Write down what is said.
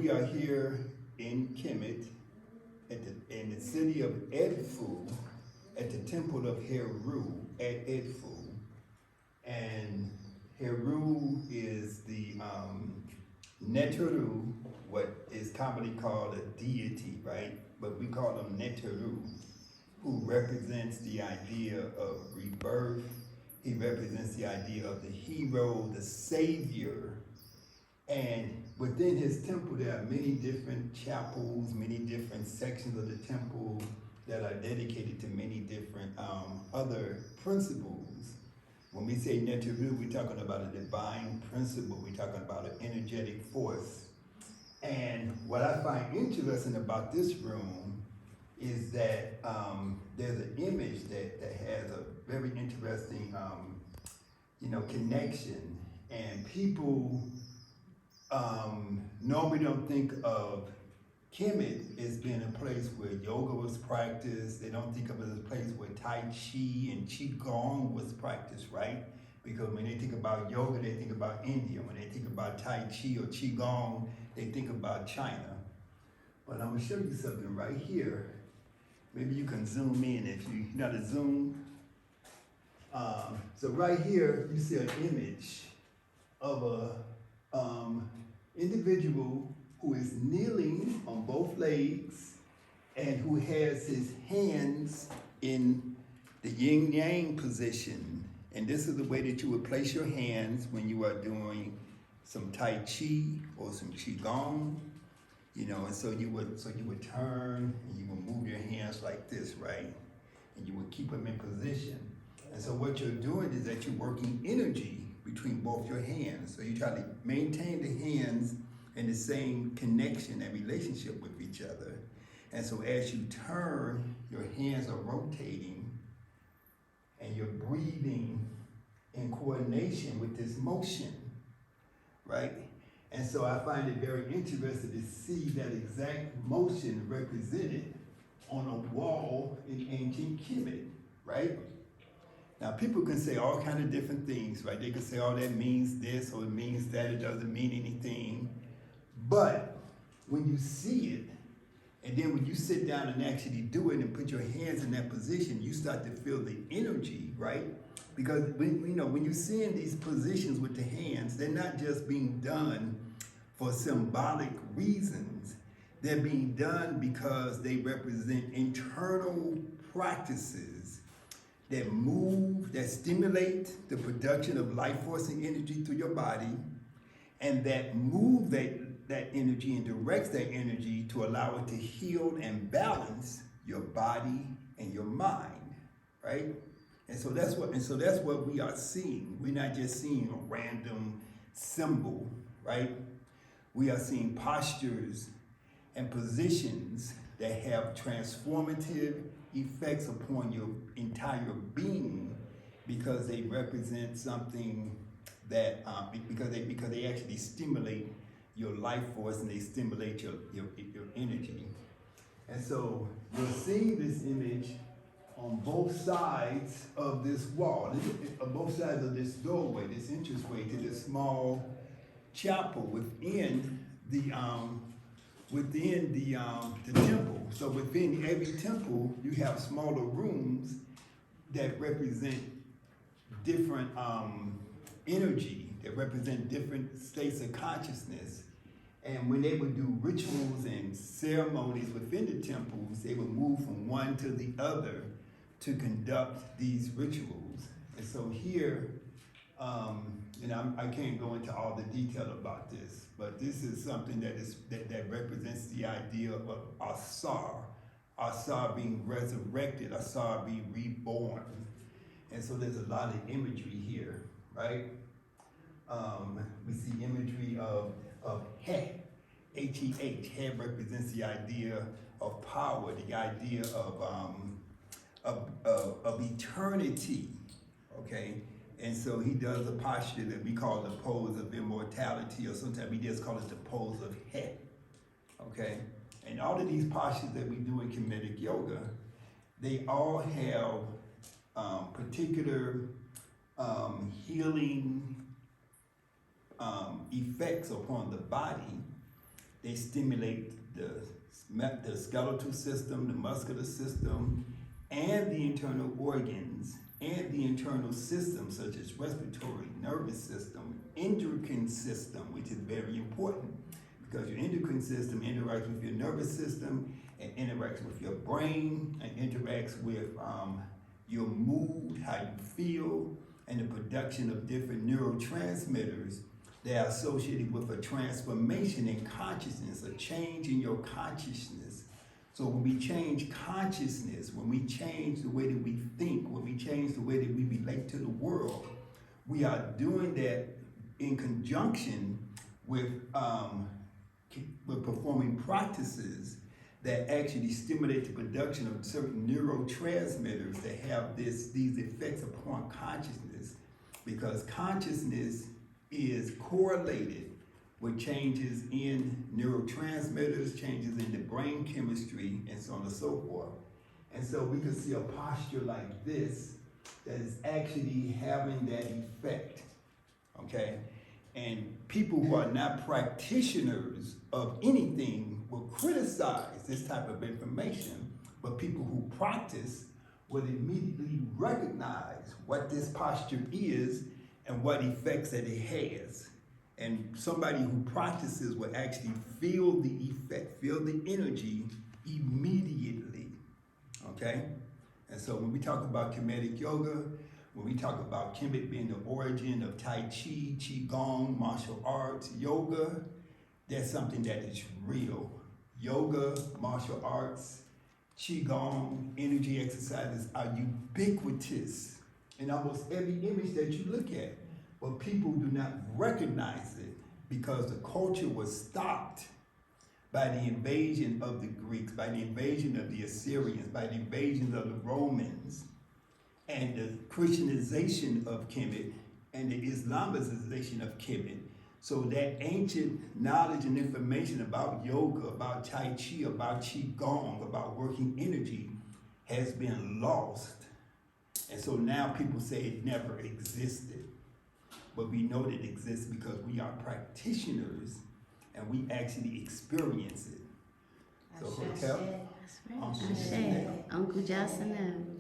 we are here in Kemet, in the city of Edfu, at the Temple of Heru at Edfu. And Heru is the Neteru, what is commonly called a deity, right? But we call him Neteru, who represents the idea of rebirth. He represents the idea of the hero, the savior. And within his temple, there are many different chapels, many different sections of the temple that are dedicated to many different other principles. When we say Neteru, we're talking about a divine principle. We're talking about an energetic force. And what I find interesting about this room is that there's an image that has a very interesting, connection. And people normally don't think of Kemet as being a place where yoga was practiced. They don't think of it as a place where Tai Chi and Qigong was practiced, right? Because when they think about yoga, they think about India. When they think about Tai Chi or Qigong, they think about China. But I'm gonna show you something right here. Maybe you can zoom in if you know how to zoom. So right here, you see an image of a individual who is kneeling on both legs and who has his hands in the yin-yang position. And this is the way that you would place your hands when you are doing some Tai Chi or some Qigong, and so you would turn and you would move your hands like this, right? And you would keep them in position. And so what you're doing is that you're working energy between both your hands. So you try to maintain the hands in the same connection and relationship with each other. And so as you turn, your hands are rotating and you're breathing in coordination with this motion, right? And so I find it very interesting to see that exact motion represented on a wall in ancient Kemet, right? Now people can say all kinds of different things, right? They can say, oh, that means this or it means that, it doesn't mean anything. But when you see it, and then when you sit down and actually do it and put your hands in that position, you start to feel the energy, right? Because when you're seeing these positions with the hands, they're not just being done for symbolic reasons. They're being done because they represent internal practices that move, that stimulate the production of life force and energy through your body, and that move that energy and directs that energy to allow it to heal and balance your body and your mind, right? And so that's what we are seeing. We're not just seeing a random symbol, right? We are seeing postures and positions that have transformative effects upon your entire being because they represent something that because they actually stimulate your life force and they stimulate your energy. And so you're seeing this image on both sides of this wall, on both sides of this doorway, this entranceway to this small chapel within the temple. So within every temple, you have smaller rooms that represent different energy, that represent different states of consciousness. And when they would do rituals and ceremonies within the temples, they would move from one to the other to conduct these rituals. And so here, I can't go into all the detail about this, but this is something that represents the idea of Asar being resurrected, Asar being reborn. And so there's a lot of imagery here, right? We see imagery of He, H-E-H. He represents the idea of power, the idea of eternity, okay? And so he does a posture that we call the pose of immortality, or sometimes we just call it the pose of He, okay? And all of these postures that we do in Kemetic yoga, they all have particular healing effects upon the body They stimulate the skeletal system, the muscular system, and the internal organs, and the internal systems such as respiratory, nervous system, endocrine system, which is very important because your endocrine system interacts with your nervous system and interacts with your brain and interacts with your mood, how you feel, and the production of different neurotransmitters that are associated with a transformation in consciousness, a change in your consciousness. So when we change consciousness, when we change the way that we think, when we change the way that we relate to the world, we are doing that in conjunction with performing practices that actually stimulate the production of certain neurotransmitters that have these effects upon consciousness, because consciousness is correlated with changes in neurotransmitters, changes in the brain chemistry, and so on and so forth. And so we can see a posture like this that is actually having that effect, okay? And people who are not practitioners of anything will criticize this type of information, but people who practice will immediately recognize what this posture is and what effects that it has. And somebody who practices will actually feel the effect, feel the energy immediately, okay? And so when we talk about Kemetic yoga, when we talk about Kemet being the origin of Tai Chi, Qigong, martial arts, yoga, that's something that is real. Yoga, martial arts, Qigong, energy exercises are ubiquitous in almost every image that you look at. But people do not recognize it because the culture was stopped by the invasion of the Greeks, by the invasion of the Assyrians, by the invasion of the Romans, and the Christianization of Kemet and the Islamization of Kemet. So that ancient knowledge and information about yoga, about Tai Chi, about Qigong, about working energy has been lost. And so now people say it never existed. But we know that it exists because we are practitioners and we actually experience it. So Hotep, Uncle Jocelyn.